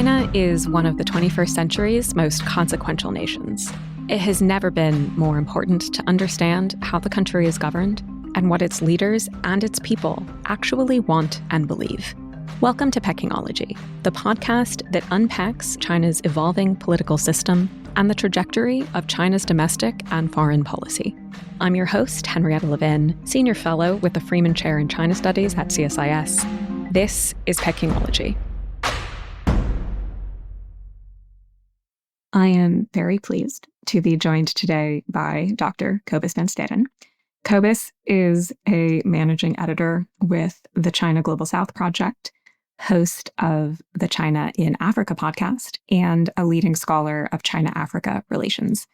China is one of the 21st century's most consequential nations. It has never been more important to understand how the country is governed and what its leaders and its people actually want and believe. Welcome to Pekingology, the podcast that unpacks China's evolving political system and the trajectory of China's domestic and foreign policy. I'm your host, Henrietta Levin, Senior Fellow with the Freeman Chair in China Studies at CSIS. This is Pekingology. I am very pleased to be joined today by Dr. Cobus Van Staden. Cobus is a managing editor with the China Global South Project, host of the China in Africa podcast, and a leading scholar of China-Africa relations.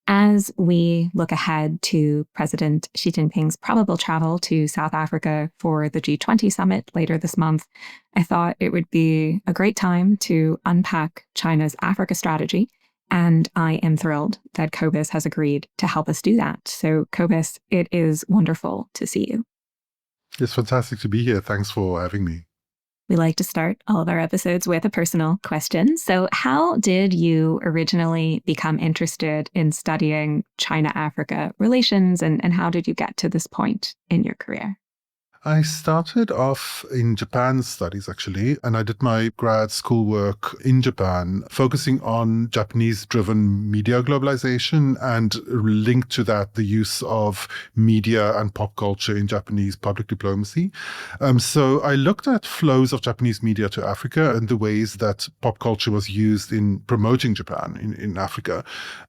As we look ahead to President Xi Jinping's probable travel to South Africa for the G20 summit later this month, I thought it would be a great time to unpack China's Africa strategy. And I am thrilled that Cobus has agreed to help us do that. So, Cobus, it is wonderful to see you. It's fantastic to be here. Thanks for having me. We like to start all of our episodes with a personal question. So, how did you originally become interested in studying China-Africa relations, and how did you get to this point in your career? I started off in Japan studies, actually, and I did my grad school work in Japan, focusing on Japanese-driven media globalization and linked to that the use of media and pop culture in Japanese public diplomacy. So I looked at flows of Japanese media to Africa and the ways that pop culture was used in promoting Japan in Africa.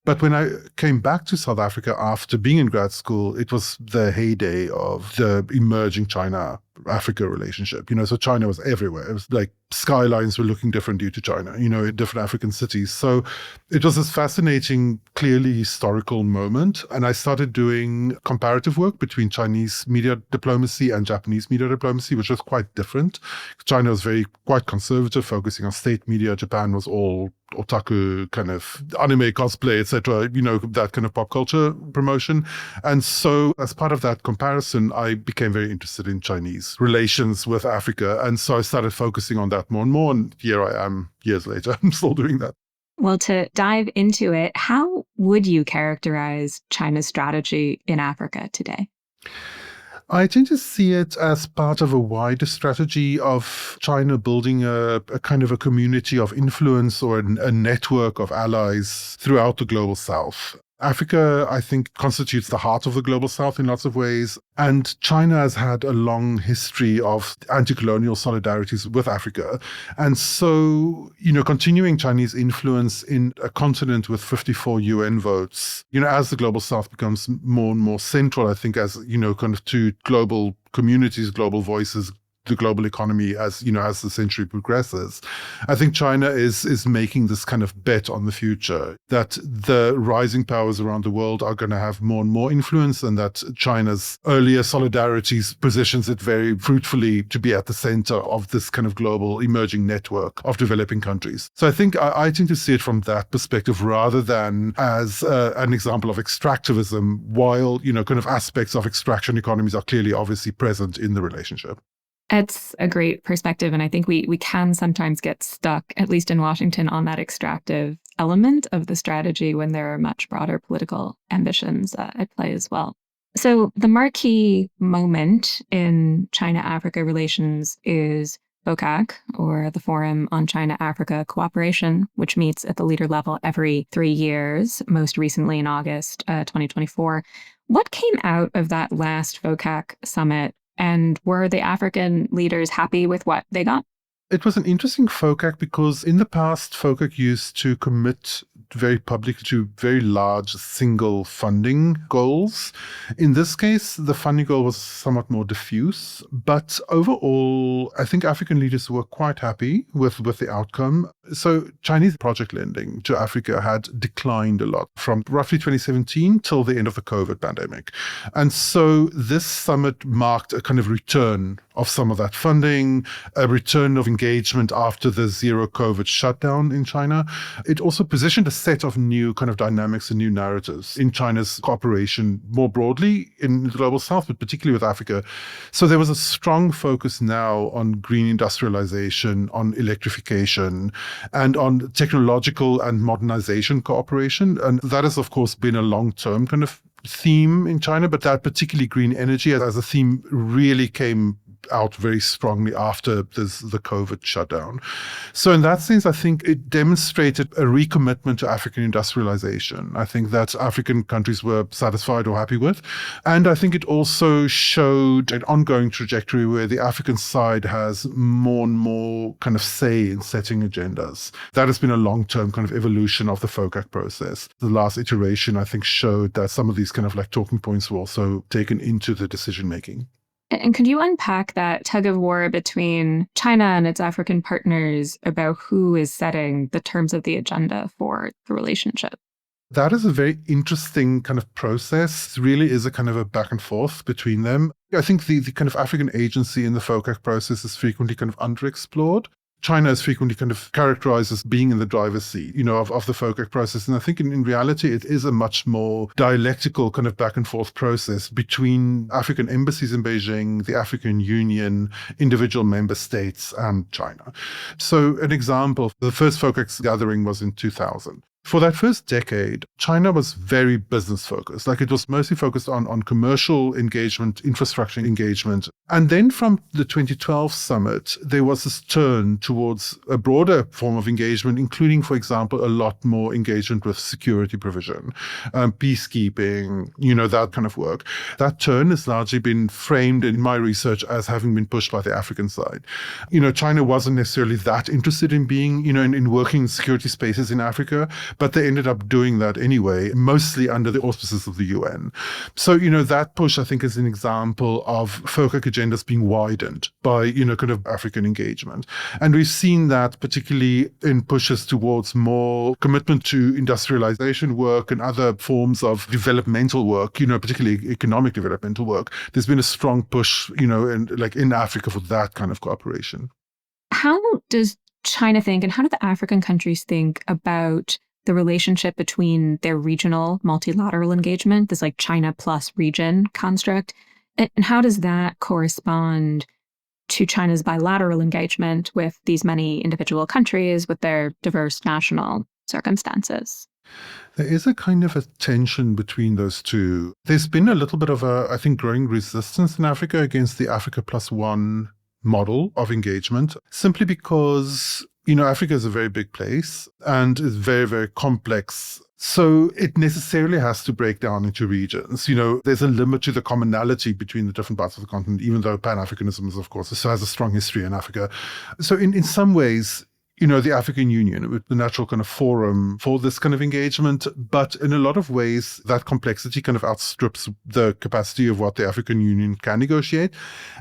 But when I came back to South Africa after being in grad school, it was the heyday of the emerging China-Africa relationship. So China was everywhere. It was like skylines were looking different due to China, in different African cities. So it was this fascinating, clearly historical moment. And I started doing comparative work between Chinese media diplomacy and Japanese media diplomacy, which was quite different. China was quite conservative, focusing on state media. Japan was all otaku, kind of anime cosplay, etc., that kind of pop culture promotion. And so as part of that comparison, I became very interested in Chinese relations with Africa. And so I started focusing on that more and more. And here I am years later. I'm still doing that. Well, to dive into it, how would you characterize China's strategy in Africa today? I tend to see it as part of a wider strategy of China building a kind of a community of influence or a network of allies throughout the global south. Africa, I think, constitutes the heart of the global south in lots of ways. And China has had a long history of anti-colonial solidarities with Africa. And so, continuing Chinese influence in a continent with 54 UN votes, as the global south becomes more and more central, I think, as, kind of to global communities, global voices, the global economy as the century progresses. I think China is making this kind of bet on the future, that the rising powers around the world are going to have more and more influence, and that China's earlier solidarities positions it very fruitfully to be at the center of this kind of global emerging network of developing countries. So I think I tend to see it from that perspective rather than as an example of extractivism, while, kind of aspects of extraction economies are clearly obviously present in the relationship. It's a great perspective. And I think we can sometimes get stuck, at least in Washington, on that extractive element of the strategy when there are much broader political ambitions at play as well. So the marquee moment in China-Africa relations is FOCAC, or the Forum on China-Africa Cooperation, which meets at the leader level every 3 years, most recently in August 2024. What came out of that last FOCAC summit? And were the African leaders happy with what they got? It was an interesting FOCAC because in the past, FOCAC used to commit very publicly to very large single funding goals. In this case, the funding goal was somewhat more diffuse, but overall, I think African leaders were quite happy with the outcome. So Chinese project lending to Africa had declined a lot from roughly 2017 till the end of the COVID pandemic. And so this summit marked a kind of return of some of that funding, a return of engagement after the zero COVID shutdown in China. It also positioned a set of new kind of dynamics and new narratives in China's cooperation more broadly in the Global South, but particularly with Africa. So there was a strong focus now on green industrialization, on electrification, and on technological and modernization cooperation. And that has, of course, been a long-term kind of theme in China, but that particularly green energy as a theme really came out very strongly after the COVID shutdown. So in that sense, I think it demonstrated a recommitment to African industrialization. I think that African countries were satisfied or happy with. And I think it also showed an ongoing trajectory where the African side has more and more kind of say in setting agendas. That has been a long-term kind of evolution of the FOCAC process. The last iteration, I think, showed that some of these kind of like talking points were also taken into the decision-making. And could you unpack that tug of war between China and its African partners about who is setting the terms of the agenda for the relationship? That is a very interesting kind of process. It really is a kind of a back and forth between them. I think the kind of African agency in the FOCAC process is frequently kind of underexplored. China is frequently kind of characterized as being in the driver's seat, of the FOCAC process. And I think in reality, it is a much more dialectical kind of back and forth process between African embassies in Beijing, the African Union, individual member states, and China. So an example, the first FOCAC gathering was in 2000. For that first decade, China was very business focused. Like it was mostly focused on commercial engagement, infrastructure engagement. And then from the 2012 summit, there was this turn towards a broader form of engagement, including, for example, a lot more engagement with security provision, peacekeeping, that kind of work. That turn has largely been framed in my research as having been pushed by the African side. China wasn't necessarily that interested in being, in working in security spaces in Africa, but they ended up doing that anyway, mostly under the auspices of the UN. So, that push, I think, is an example of FOCAC agendas being widened by, kind of African engagement. And we've seen that particularly in pushes towards more commitment to industrialization work and other forms of developmental work, particularly economic developmental work. There's been a strong push, in Africa for that kind of cooperation. How does China think, and how do the African countries think about the relationship between their regional multilateral engagement, this like China plus region construct, and how does that correspond to China's bilateral engagement with these many individual countries with their diverse national circumstances? There is a kind of a tension between those two. There's been a little bit of I think, growing resistance in Africa against the Africa Plus One model of engagement, simply because Africa is a very big place and is very, very complex. So it necessarily has to break down into regions. There's a limit to the commonality between the different parts of the continent, even though Pan-Africanism is, of course, has a strong history in Africa. So in some ways, the African Union, with the natural kind of forum for this kind of engagement. But in a lot of ways, that complexity kind of outstrips the capacity of what the African Union can negotiate.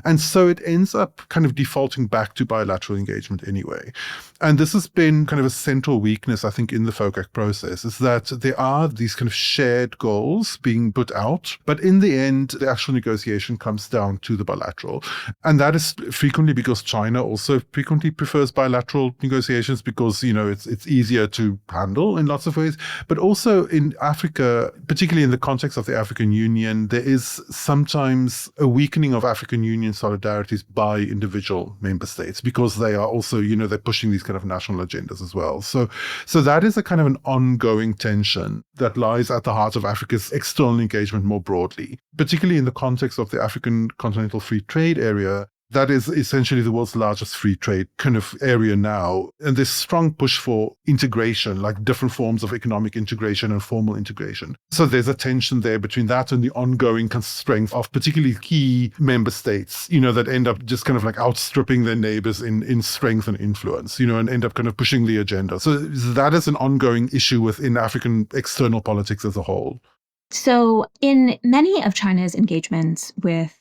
And so it ends up kind of defaulting back to bilateral engagement anyway. And this has been kind of a central weakness, I think, in the FOCAC process, is that there are these kind of shared goals being put out. But in the end, the actual negotiation comes down to the bilateral. And that is frequently because China also frequently prefers bilateral negotiations because, it's easier to handle in lots of ways. But also in Africa, particularly in the context of the African Union, there is sometimes a weakening of African Union solidarities by individual member states because they are also, they're pushing these kind of national agendas as well. So that is a kind of an ongoing tension that lies at the heart of Africa's external engagement more broadly, particularly in the context of the African Continental Free Trade Area. That is essentially the world's largest free trade kind of area now. And this strong push for integration, like different forms of economic integration and formal integration. So there's a tension there between that and the ongoing strength of particularly key member states, that end up just kind of like outstripping their neighbors in strength and influence, and end up kind of pushing the agenda. So that is an ongoing issue within African external politics as a whole. So in many of China's engagements with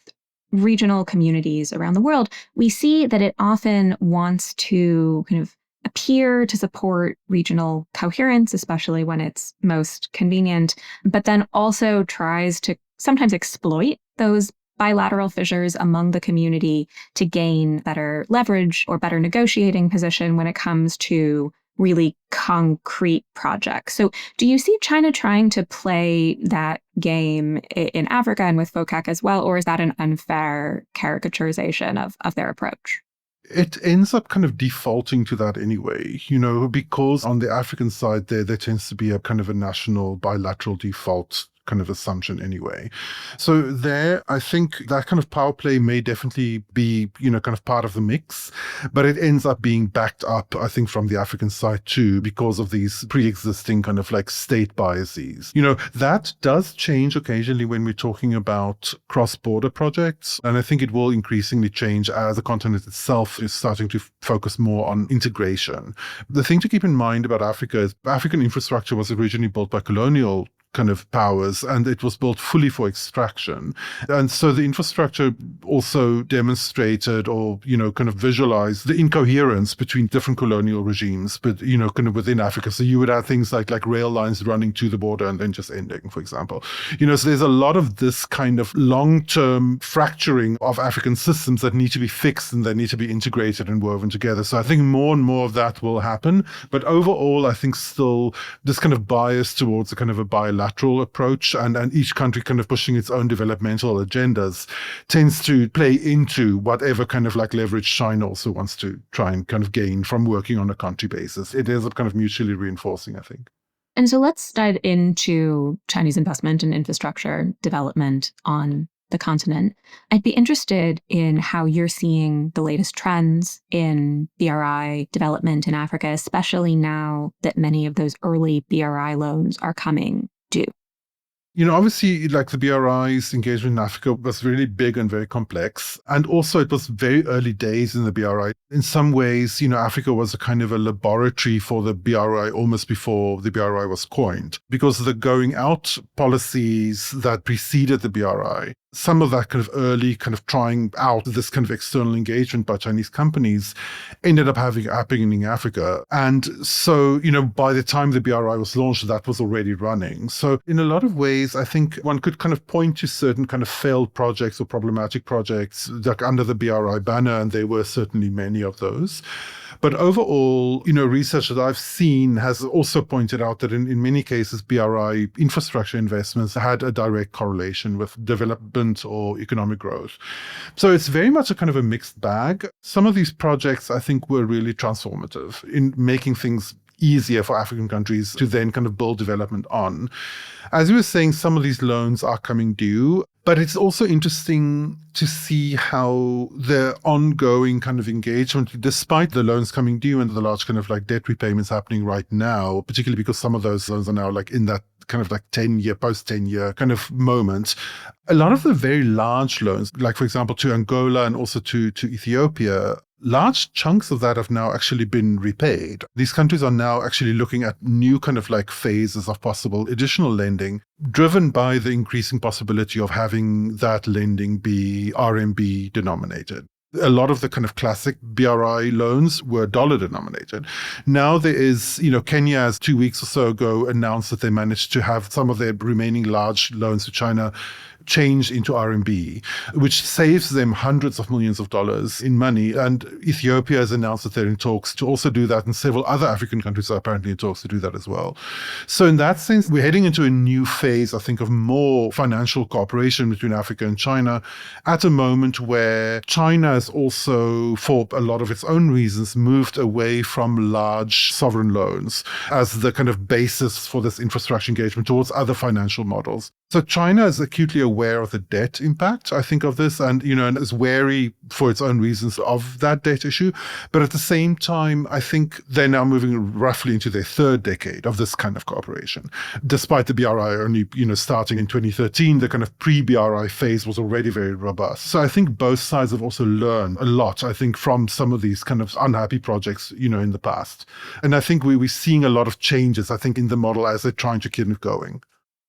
regional communities around the world, we see that it often wants to kind of appear to support regional coherence, especially when it's most convenient, but then also tries to sometimes exploit those bilateral fissures among the community to gain better leverage or better negotiating position when it comes to really concrete projects. So do you see China trying to play that game in Africa and with FOCAC as well, or is that an unfair caricaturization of their approach? It ends up kind of defaulting to that anyway, because on the African side there tends to be a kind of a national bilateral default kind of assumption anyway. So there, I think that kind of power play may definitely be, kind of part of the mix, but it ends up being backed up, I think, from the African side too, because of these pre-existing kind of like state biases. That does change occasionally when we're talking about cross-border projects. And I think it will increasingly change as the continent itself is starting to focus more on integration. The thing to keep in mind about Africa is African infrastructure was originally built by colonial kind of powers, and it was built fully for extraction. And so the infrastructure also demonstrated or, kind of visualized the incoherence between different colonial regimes, but, kind of within Africa. So you would have things like rail lines running to the border and then just ending, for example. So there's a lot of this kind of long-term fracturing of African systems that need to be fixed and that need to be integrated and woven together. So I think more and more of that will happen. But overall, I think still this kind of bias towards a kind of a bilateral approach and each country kind of pushing its own developmental agendas tends to play into whatever kind of like leverage China also wants to try and kind of gain from working on a country basis. It ends up kind of mutually reinforcing, I think. And so let's dive into Chinese investment and infrastructure development on the continent. I'd be interested in how you're seeing the latest trends in BRI development in Africa, especially now that many of those early BRI loans are coming due. Obviously, like the BRI's engagement in Africa was really big and very complex. And also it was very early days in the BRI. In some ways, Africa was a kind of a laboratory for the BRI almost before the BRI was coined, because the going out policies that preceded the BRI, some of that kind of early kind of trying out this kind of external engagement by Chinese companies ended up happening in Africa. And so, by the time the BRI was launched, that was already running. So in a lot of ways, I think one could kind of point to certain kind of failed projects or problematic projects like under the BRI banner, and there were certainly many of those. But overall, research that I've seen has also pointed out that in many cases, BRI infrastructure investments had a direct correlation with development or economic growth. So it's very much a kind of a mixed bag. Some of these projects, I think, were really transformative in making things easier for African countries to then kind of build development on. As you were saying, some of these loans are coming due, but it's also interesting to see how the ongoing kind of engagement, despite the loans coming due and the large kind of like debt repayments happening right now, particularly because some of those loans are now like in that kind of like 10-year, post-10-year kind of moment. A lot of the very large loans, like for example, to Angola and also to Ethiopia, large chunks of that have now actually been repaid. These countries are now actually looking at new kind of like phases of possible additional lending, driven by the increasing possibility of having that lending be RMB denominated. A lot of the kind of classic BRI loans were dollar denominated. Now there is, Kenya has 2 weeks or so ago announced that they managed to have some of their remaining large loans to China changed into RMB, which saves them hundreds of millions of dollars in money. And Ethiopia has announced that they're in talks to also do that, and several other African countries are apparently in talks to do that as well. So in that sense, we're heading into a new phase, I think, of more financial cooperation between Africa and China at a moment where China has also, for a lot of its own reasons, moved away from large sovereign loans as the kind of basis for this infrastructure engagement towards other financial models. So China is acutely aware of the debt impact, I think, of this, and and is wary for its own reasons of that debt issue. But at the same time, I think they're now moving roughly into their third decade of this kind of cooperation. Despite the BRI only, starting in 2013, the kind of pre-BRI phase was already very robust. So I think both sides have also learned a lot, I think, from some of these kind of unhappy projects, in the past. And I think we're seeing a lot of changes, I think, in the model as they're trying to keep it going.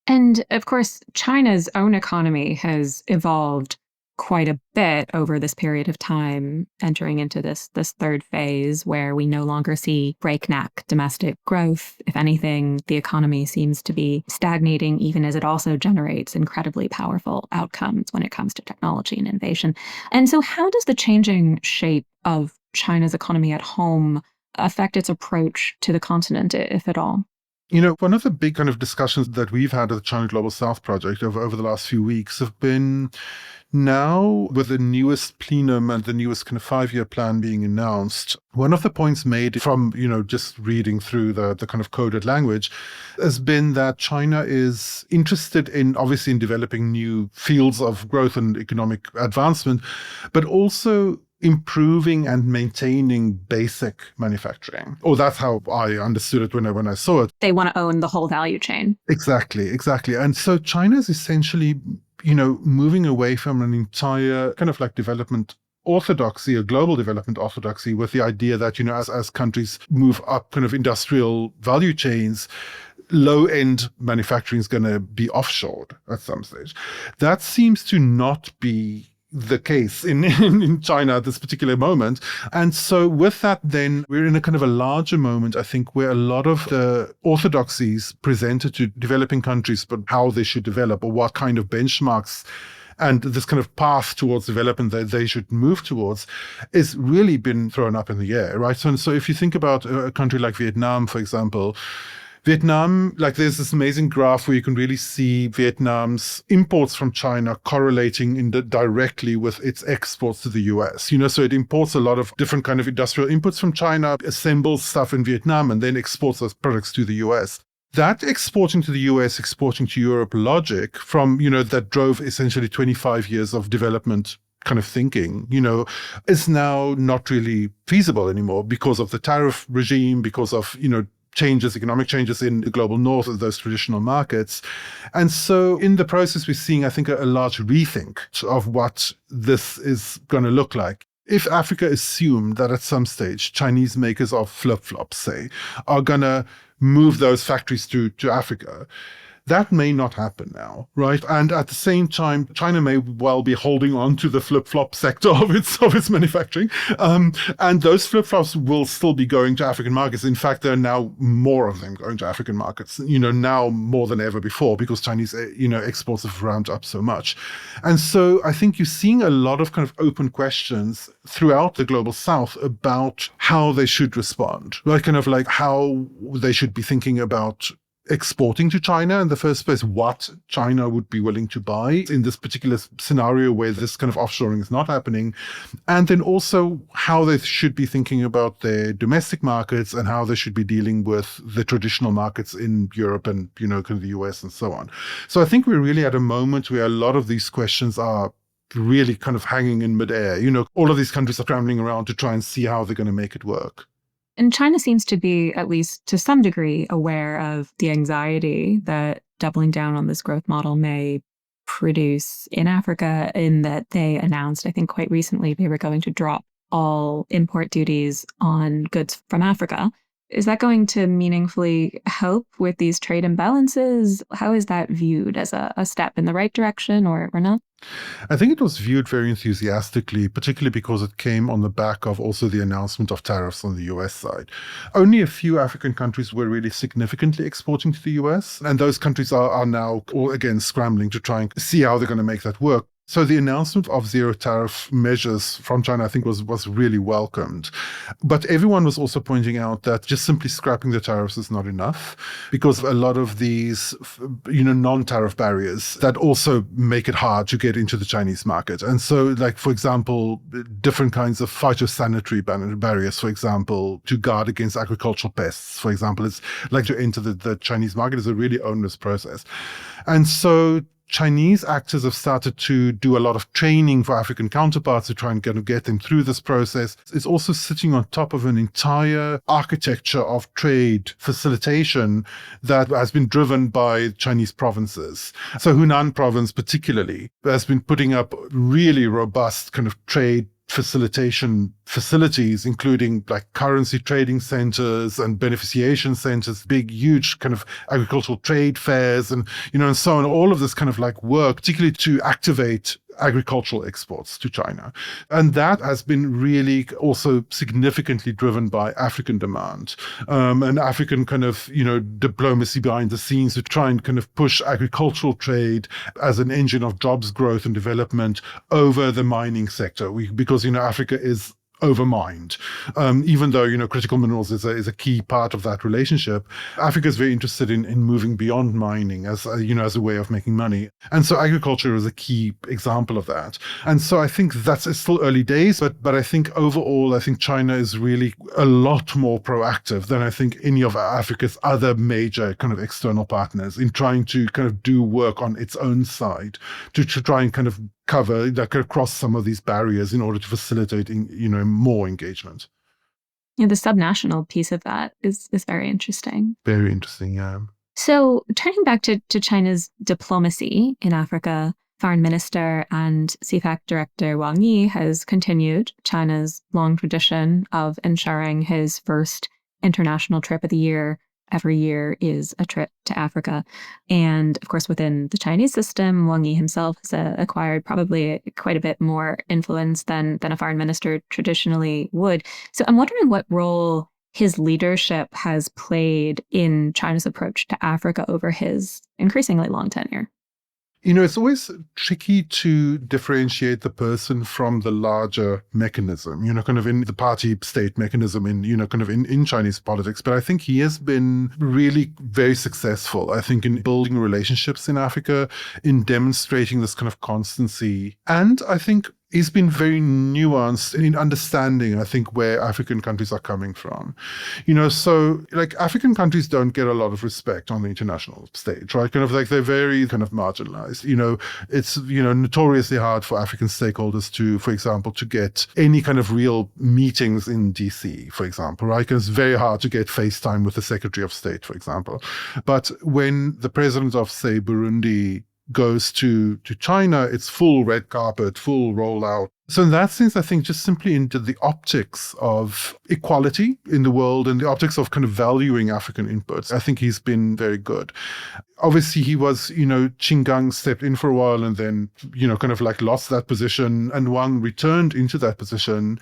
And of course, China's own economy has evolved quite a bit over this period of time, entering into this third phase where we no longer see breakneck domestic growth. If anything, the economy seems to be stagnating, even as it also generates incredibly powerful outcomes when it comes to technology and innovation. And so how does the changing shape of China's economy at home affect its approach to the continent, if at all? One of the big kind of discussions that we've had at the China Global South Project over the last few weeks have been now with the newest plenum and the newest kind of 5-year plan being announced. One of the points made from, just reading through the kind of coded language has been that China is interested obviously in developing new fields of growth and economic advancement, but also improving and maintaining basic manufacturing. Or that's how I understood it when I saw it. They want to own the whole value chain. Exactly. And so China is essentially, moving away from an entire kind of like development orthodoxy, a global development orthodoxy, with the idea that, as countries move up kind of industrial value chains, low-end manufacturing is going to be offshored at some stage. That seems to not be the case in China at this particular moment. And so with that, then we're in a kind of a larger moment, I think, where a lot of the orthodoxies presented to developing countries, but how they should develop or what kind of benchmarks and this kind of path towards development that they should move towards is really been thrown up in the air, right? So if you think about a country like Vietnam, for example, Vietnam, there's this amazing graph where you can really see Vietnam's imports from China correlating directly with its exports to the US. So it imports a lot of different kind of industrial inputs from China, assembles stuff in Vietnam, and then exports those products to the US. That exporting to the US, exporting to Europe logic from, that drove essentially 25 years of development kind of thinking, is now not really feasible anymore because of the tariff regime, because of, economic changes in the global north of those traditional markets. And so in the process, we're seeing, I think, a large rethink of what this is going to look like. If Africa assumed that at some stage Chinese makers of flip-flops, say, are going to move those factories to Africa, that may not happen now, right? And at the same time, China may well be holding on to the flip-flop sector of its manufacturing. And those flip-flops will still be going to African markets. In fact, there are now more of them going to African markets, now more than ever before, because Chinese, exports have ramped up so much. And so I think you're seeing a lot of kind of open questions throughout the global south about how they should respond, right? Kind of like how they should be thinking about exporting to China in the first place, what China would be willing to buy in this particular scenario where this kind of offshoring is not happening. And then also how they should be thinking about their domestic markets and how they should be dealing with the traditional markets in Europe and, kind of the US and so on. So I think we're really at a moment where a lot of these questions are really kind of hanging in midair. All of these countries are scrambling around to try and see how they're going to make it work. And China seems to be, at least to some degree, aware of the anxiety that doubling down on this growth model may produce in Africa, in that they announced, I think quite recently, they were going to drop all import duties on goods from Africa. Is that going to meaningfully help with these trade imbalances? How is that viewed, as a step in the right direction or not? I think it was viewed very enthusiastically, particularly because it came on the back of also the announcement of tariffs on the US side. Only a few African countries were really significantly exporting to the US, and those countries are now all again scrambling to try and see how they're going to make that work. So the announcement of zero tariff measures from China, I think, was really welcomed. But everyone was also pointing out that just simply scrapping the tariffs is not enough, because a lot of these, non-tariff barriers that also make it hard to get into the Chinese market. And so, for example, different kinds of phytosanitary barriers, for example, to guard against agricultural pests, for example, it's like to enter the Chinese market is a really onerous process. And so Chinese actors have started to do a lot of training for African counterparts to try and get them through this process. It's also sitting on top of an entire architecture of trade facilitation that has been driven by Chinese provinces. So Hunan province particularly has been putting up really robust kind of trade facilitation facilities, including currency trading centers and beneficiation centers, big, huge kind of agricultural trade fairs and so on. All of this kind of work, particularly to activate agricultural exports to China. And that has been really also significantly driven by African demand and African kind of, diplomacy behind the scenes to try and kind of push agricultural trade as an engine of jobs growth and development over the mining sector. Because, Africa is overmined. Even though, critical minerals is a key part of that relationship, Africa is very interested in moving beyond mining as a way of making money. And so agriculture is a key example of that. And so I think it's still early days, but I think overall, I think China is really a lot more proactive than I think any of Africa's other major kind of external partners in trying to kind of do work on its own side to try and kind of cover, cross some of these barriers in order to facilitate, more engagement. Yeah, the subnational piece of that is very interesting. Very interesting, yeah. So turning back to China's diplomacy in Africa, Foreign Minister and CPAC Director Wang Yi has continued China's long tradition of ensuring his first international trip of the year every year is a trip to Africa. And of course, within the Chinese system, Wang Yi himself has acquired probably quite a bit more influence than a foreign minister traditionally would. So I'm wondering what role his leadership has played in China's approach to Africa over his increasingly long tenure. It's always tricky to differentiate the person from the larger mechanism, kind of in the party state mechanism in Chinese politics. But I think he has been really very successful, I think, in building relationships in Africa, in demonstrating this kind of constancy. And I think he's been very nuanced in understanding, I think, where African countries are coming from. So like African countries don't get a lot of respect on the international stage, right? Kind of like they're very kind of marginalized. It's, notoriously hard for African stakeholders to, for example, to get any kind of real meetings in DC, for example, right? Because it's very hard to get FaceTime with the Secretary of State, for example. But when the president of, say, Burundi goes to China, it's full red carpet, full rollout. So in that sense, I think just simply into the optics of equality in the world and the optics of kind of valuing African inputs, I think he's been very good. Obviously, he was, Qin Gang stepped in for a while and then, kind of like lost that position, and Wang returned into that position.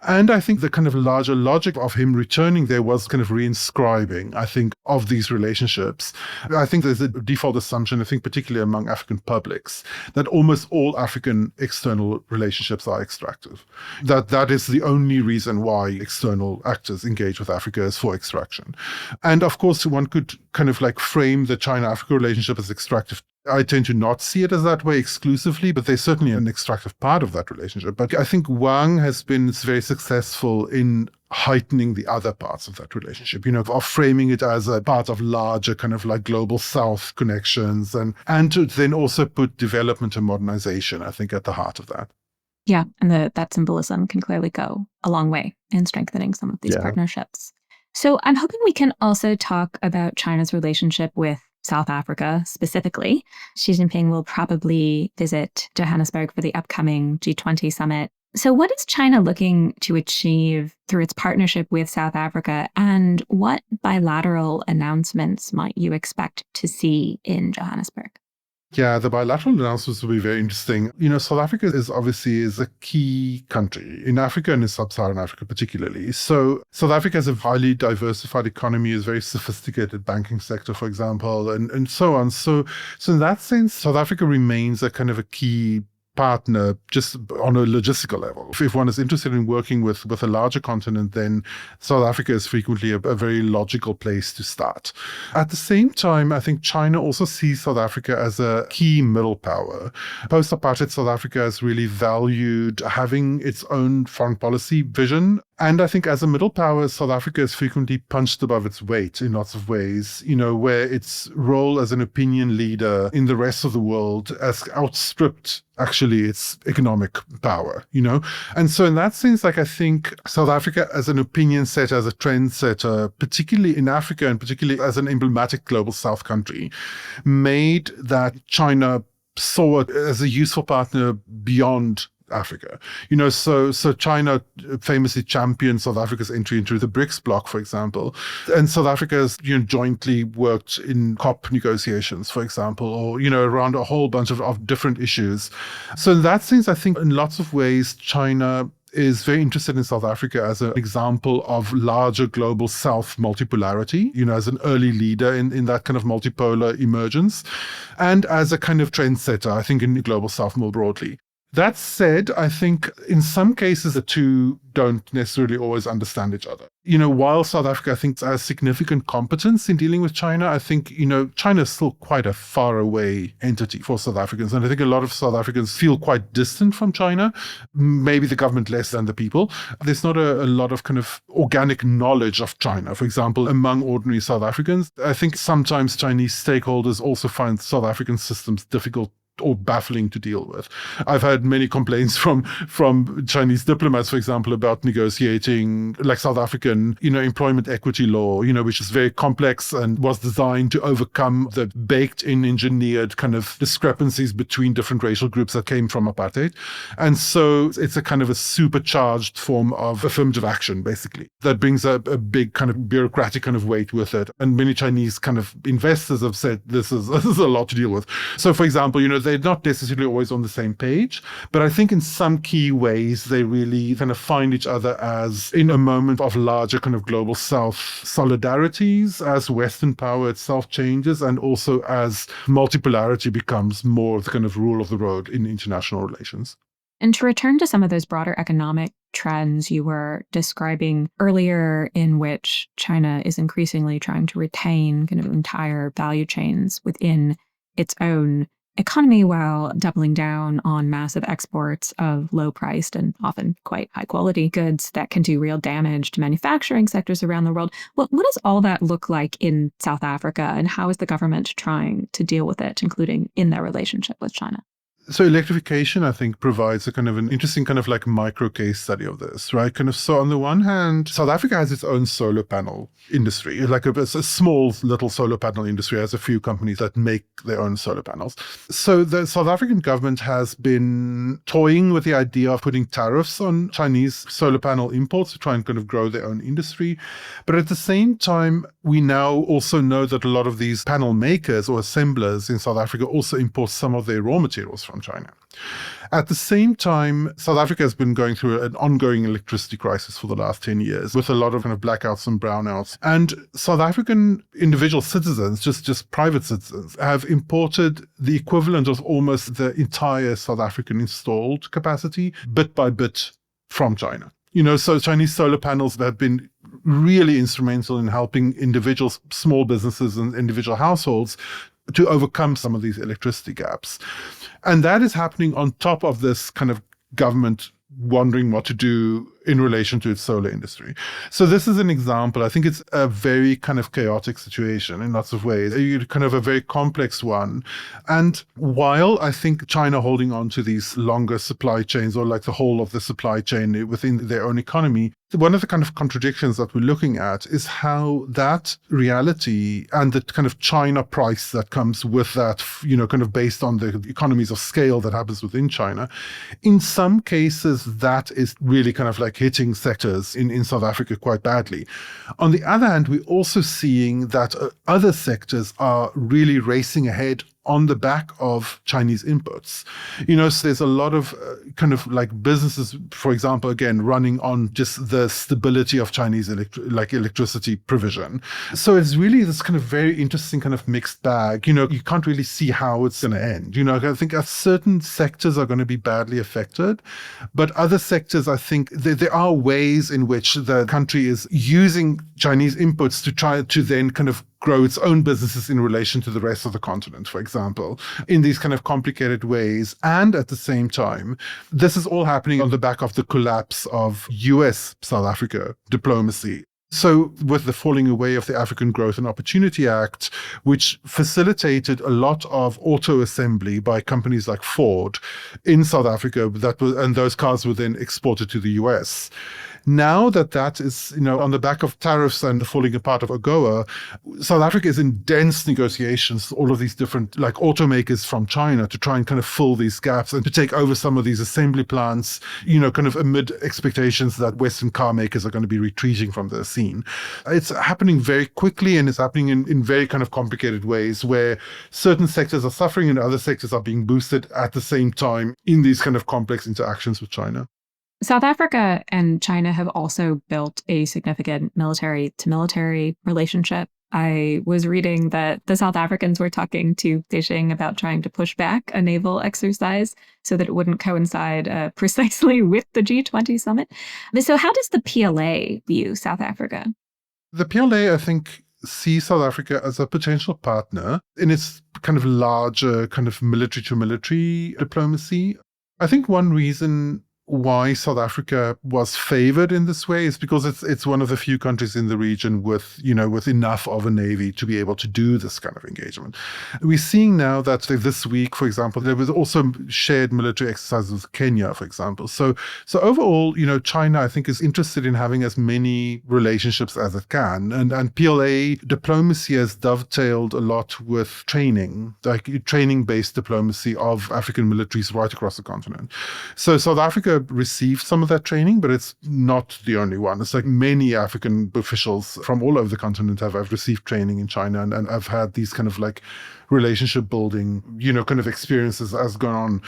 And I think the kind of larger logic of him returning there was kind of reinscribing, I think, of these relationships. I think there's a default assumption, I think particularly among African publics, that almost all African external relationships are extractive. That is the only reason why external actors engage with Africa is for extraction. And of course, one could kind of like frame the China-Africa relationship as extractive. I tend to not see it as that way exclusively, but there's certainly an extractive part of that relationship. But I think Wang has been very successful in heightening the other parts of that relationship, of framing it as a part of larger kind of like global South connections and to then also put development and modernization, I think, at the heart of that. Yeah, and that symbolism can clearly go a long way in strengthening some of these partnerships. So I'm hoping we can also talk about China's relationship with South Africa specifically. Xi Jinping will probably visit Johannesburg for the upcoming G20 summit. So what is China looking to achieve through its partnership with South Africa, and what bilateral announcements might you expect to see in Johannesburg? Yeah, the bilateral announcements will be very interesting. South Africa is a key country in Africa and in sub-Saharan Africa particularly. So South Africa has a highly diversified economy, is a very sophisticated banking sector, for example, and so on. So in that sense, South Africa remains a kind of a key partner just on a logistical level. If one is interested in working with a larger continent, then South Africa is frequently a very logical place to start. At the same time, I think China also sees South Africa as a key middle power. Post-apartheid South Africa has really valued having its own foreign policy vision. And I think as a middle power, South Africa is frequently punched above its weight in lots of ways, where its role as an opinion leader in the rest of the world has outstripped actually its economic power, And so in that sense, I think South Africa as an opinion setter, as a trend setter, particularly in Africa and particularly as an emblematic global South country, made that China saw it as a useful partner beyond Africa. So China famously championed South Africa's entry into the BRICS bloc, for example. And South Africa has, jointly worked in COP negotiations, for example, or, around a whole bunch of different issues. So in that sense, I think in lots of ways, China is very interested in South Africa as an example of larger global South multipolarity, as an early leader in that kind of multipolar emergence, and as a kind of trendsetter, I think, in the global South more broadly. That said, I think in some cases the two don't necessarily always understand each other. While South Africa, I think, has significant competence in dealing with China, I think, China is still quite a far away entity for South Africans. And I think a lot of South Africans feel quite distant from China, maybe the government less than the people. There's not a lot of kind of organic knowledge of China, for example, among ordinary South Africans. I think sometimes Chinese stakeholders also find South African systems difficult or baffling to deal with. I've had many complaints from Chinese diplomats, for example, about negotiating like South African, employment equity law, which is very complex and was designed to overcome the baked-in engineered kind of discrepancies between different racial groups that came from apartheid. And so it's a kind of a supercharged form of affirmative action, basically, that brings a big kind of bureaucratic kind of weight with it. And many Chinese kind of investors have said this is a lot to deal with. So, for example, they're not necessarily always on the same page, but I think in some key ways they really kind of find each other as in a moment of larger kind of global South solidarities as Western power itself changes and also as multipolarity becomes more the kind of rule of the road in international relations. And to return to some of those broader economic trends you were describing earlier, in which China is increasingly trying to retain kind of entire value chains within its own economy while doubling down on massive exports of low-priced and often quite high-quality goods that can do real damage to manufacturing sectors around the world. What does all that look like in South Africa, and how is the government trying to deal with it, including in their relationship with China? So electrification, I think, provides a kind of an interesting kind of like micro case study of this, right? So on the one hand, South Africa has its own solar panel industry, like a small little solar panel industry. Has a few companies that make their own solar panels. So the South African government has been toying with the idea of putting tariffs on Chinese solar panel imports to try and kind of grow their own industry. But at the same time, we now also know that a lot of these panel makers or assemblers in South Africa also import some of their raw materials from China. At the same time, South Africa has been going through an ongoing electricity crisis for the last 10 years with a lot of kind of blackouts and brownouts. And South African individual citizens, just private citizens, have imported the equivalent of almost the entire South African installed capacity bit by bit from China. So Chinese solar panels have been really instrumental in helping individuals, small businesses and individual households to overcome some of these electricity gaps. And that is happening on top of this kind of government wondering what to do in relation to its solar industry. So this is an example. I think it's a very kind of chaotic situation in lots of ways, kind of a very complex one. And while I think China holding on to these longer supply chains or like the whole of the supply chain within their own economy, one of the kind of contradictions that we're looking at is how that reality and the kind of China price that comes with that, kind of based on the economies of scale that happens within China, in some cases that is really kind of like hitting sectors in South Africa quite badly. On the other hand, we're also seeing that other sectors are really racing ahead on the back of Chinese inputs. So there's a lot of kind of like businesses, for example, again, running on just the stability of Chinese electricity provision. So it's really this kind of very interesting kind of mixed bag. You can't really see how it's going to end. I think certain sectors are going to be badly affected, but other sectors, I think there are ways in which the country is using Chinese inputs to try to then kind of grow its own businesses in relation to the rest of the continent, for example, in these kind of complicated ways. And at the same time, this is all happening on the back of the collapse of US-South Africa diplomacy. So with the falling away of the African Growth and Opportunity Act, which facilitated a lot of auto assembly by companies like Ford in South Africa, and those cars were then exported to the US. Now that is, on the back of tariffs and the falling apart of AGOA, South Africa is in dense negotiations with all of these different like automakers from China to try and kind of fill these gaps and to take over some of these assembly plants, kind of amid expectations that Western car makers are going to be retreating from the scene. It's happening very quickly, and it's happening in very kind of complicated ways where certain sectors are suffering and other sectors are being boosted at the same time in these kind of complex interactions with China. South Africa and China have also built a significant military-to-military relationship I was reading that the South Africans were talking to Beijing about trying to push back a naval exercise so that it wouldn't coincide precisely with the G20 summit. So how does the PLA view South Africa? The PLA, I think, sees South Africa as a potential partner in its kind of larger kind of military to military diplomacy. I think one reason why South Africa was favored in this way is because it's one of the few countries in the region with enough of a navy to be able to do this kind of engagement. We're seeing now that this week, for example, there was also shared military exercises with Kenya, for example. So overall, China, I think, is interested in having as many relationships as it can. And PLA diplomacy has dovetailed a lot with training, like training-based diplomacy of African militaries right across the continent. So South Africa received some of that training, but it's not the only one. It's like many African officials from all over the continent have received training in China and have had these kind of like relationship building, kind of experiences as gone on.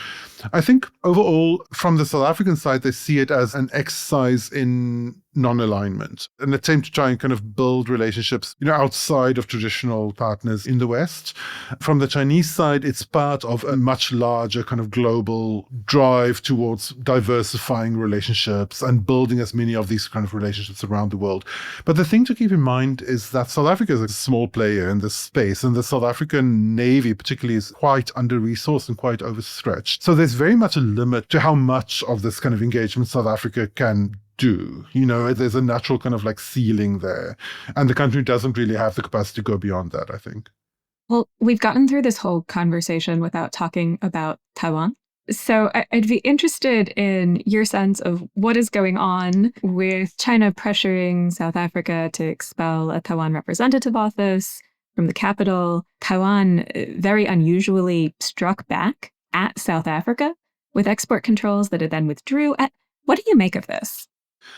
I think overall, from the South African side, they see it as an exercise in non-alignment, an attempt to try and kind of build relationships, outside of traditional partners in the West. From the Chinese side, it's part of a much larger kind of global drive towards diversifying relationships and building as many of these kind of relationships around the world. But the thing to keep in mind is that South Africa is a small player in this space, and the South African Navy particularly is quite under-resourced and quite overstretched. So there's very much a limit to how much of this kind of engagement South Africa can do. There's a natural kind of like ceiling there. And the country doesn't really have the capacity to go beyond that, I think. Well, we've gotten through this whole conversation without talking about Taiwan. So I'd be interested in your sense of what is going on with China pressuring South Africa to expel a Taiwan representative office from the capital. Taiwan very unusually struck back at South Africa with export controls that it then withdrew. What do you make of this?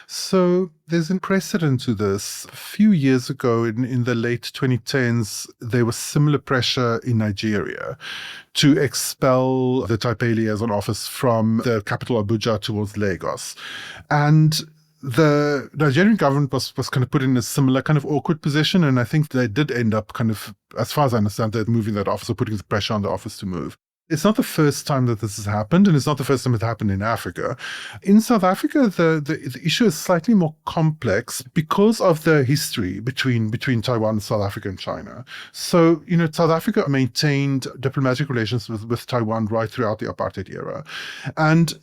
So there's a precedent to this. A few years ago, in the late 2010s, there was similar pressure in Nigeria to expel the Taipei liaison office from the capital Abuja towards Lagos. And the Nigerian government was kind of put in a similar kind of awkward position. And I think they did end up kind of, as far as I understand, they're moving that office or putting the pressure on the office to move. It's not the first time that this has happened, and it's not the first time it happened in Africa. In South Africa, the issue is slightly more complex because of the history between Taiwan, South Africa, and China. So, South Africa maintained diplomatic relations with Taiwan right throughout the apartheid era. And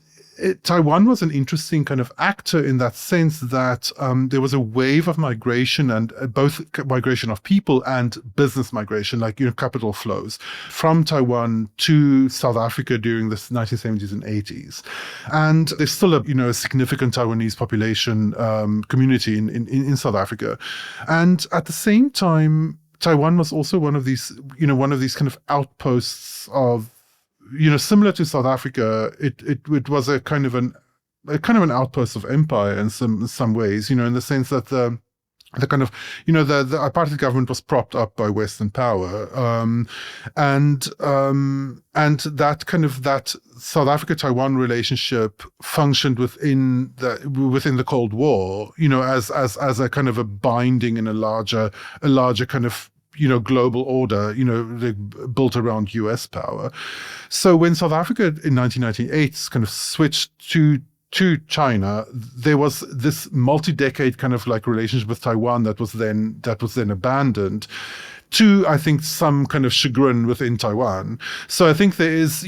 Taiwan was an interesting kind of actor in that sense that there was a wave of migration, and both migration of people and business migration, like capital flows from Taiwan to South Africa during the 1970s and 80s. And there's still a significant Taiwanese population community in South Africa. And at the same time, Taiwan was also one of these kind of outposts of, similar to South Africa, it was a kind of an outpost of empire in some ways, in the sense that the kind of, the apartheid government was propped up by Western power, and that South Africa-Taiwan relationship functioned within the Cold War, as a kind of a binding in a larger kind of global order, built around US power. So when South Africa in 1998 kind of switched to China, there was this multi-decade kind of like relationship with Taiwan that was then abandoned, to, I think, some kind of chagrin within Taiwan. So I think there is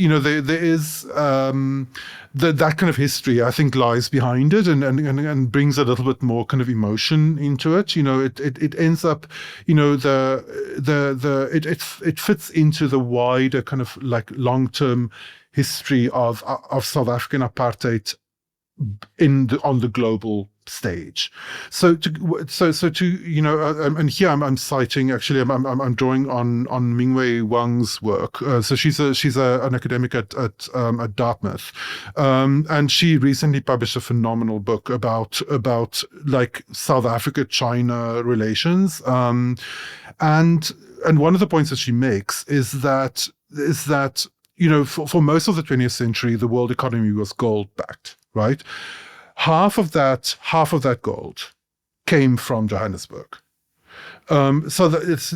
that kind of history, I think, lies behind it and brings a little bit more kind of emotion into it. It ends up, it fits into the wider kind of like long-term history of South African apartheid on the global stage. And here I'm citing, actually, I'm drawing on Mingwei Wang's work. So she's an academic at Dartmouth, and she recently published a phenomenal book about like South Africa-China relations, and one of the points that she makes is that for most of the 20th century, the world economy was gold-backed, right? Half of that gold came from Johannesburg. So that it's,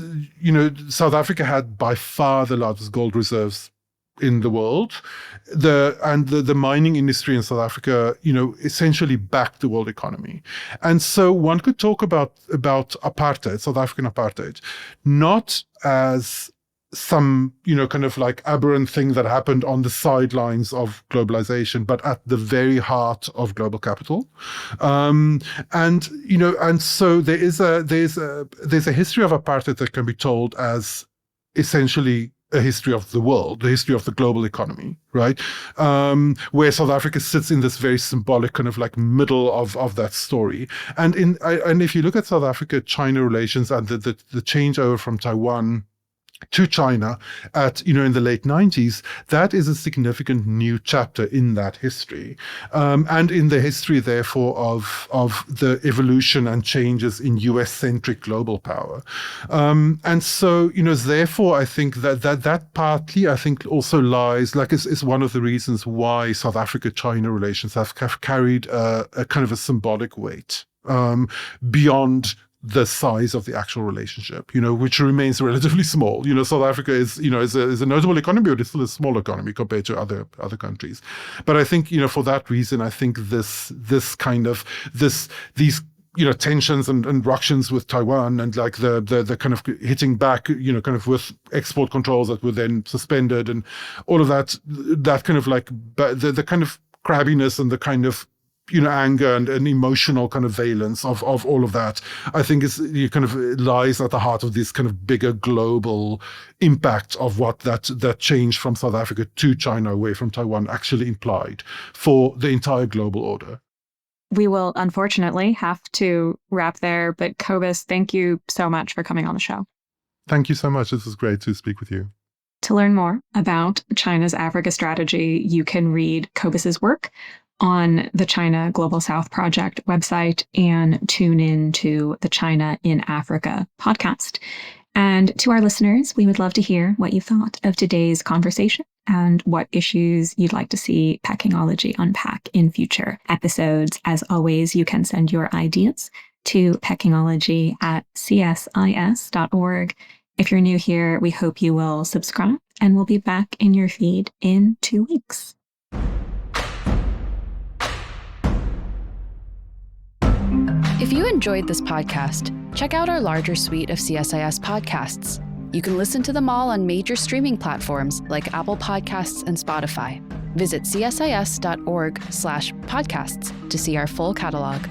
South Africa had by far the largest gold reserves in the world. The mining industry in South Africa, essentially backed the world economy. And so one could talk about apartheid, South African apartheid, not as some, kind of like aberrant thing that happened on the sidelines of globalization, but at the very heart of global capital. And so there's a history of apartheid that can be told as essentially a history of the world, the history of the global economy, right? Where South Africa sits in this very symbolic kind of like middle of that story. And if you look at South Africa-China relations and the changeover from Taiwan to China in the late 90s, that is a significant new chapter in that history, and in the history, therefore, of the evolution and changes in US-centric global power. And so, therefore, I think that partly, I think, also lies, is one of the reasons why South Africa-China relations have carried a kind of a symbolic weight beyond the size of the actual relationship, which remains relatively small. South Africa is a notable economy, but it's still a small economy compared to other countries. But I think, for that reason, I think these tensions and ructions with Taiwan and like the kind of hitting back, kind of with export controls that were then suspended and all of that kind of like the kind of crabbiness and the kind of anger and emotional kind of valence of all of that, I think is kind of lies at the heart of this kind of bigger global impact of what that change from South Africa to China away from Taiwan actually implied for the entire global order. We will unfortunately have to wrap there, but Cobus, thank you so much for coming on the show. Thank you so much. This was great to speak with you. To learn more about China's Africa strategy, you can read Cobus's work on the China Global South Project website and tune in to the China in Africa podcast. And to our listeners, we would love to hear what you thought of today's conversation and what issues you'd like to see Peckingology unpack in future episodes. As always, you can send your ideas to peckingology@csis.org. If you're new here, we hope you will subscribe, and we'll be back in your feed in 2 weeks. If you enjoyed this podcast, check out our larger suite of CSIS podcasts. You can listen to them all on major streaming platforms like Apple Podcasts and Spotify. Visit csis.org/podcasts to see our full catalog.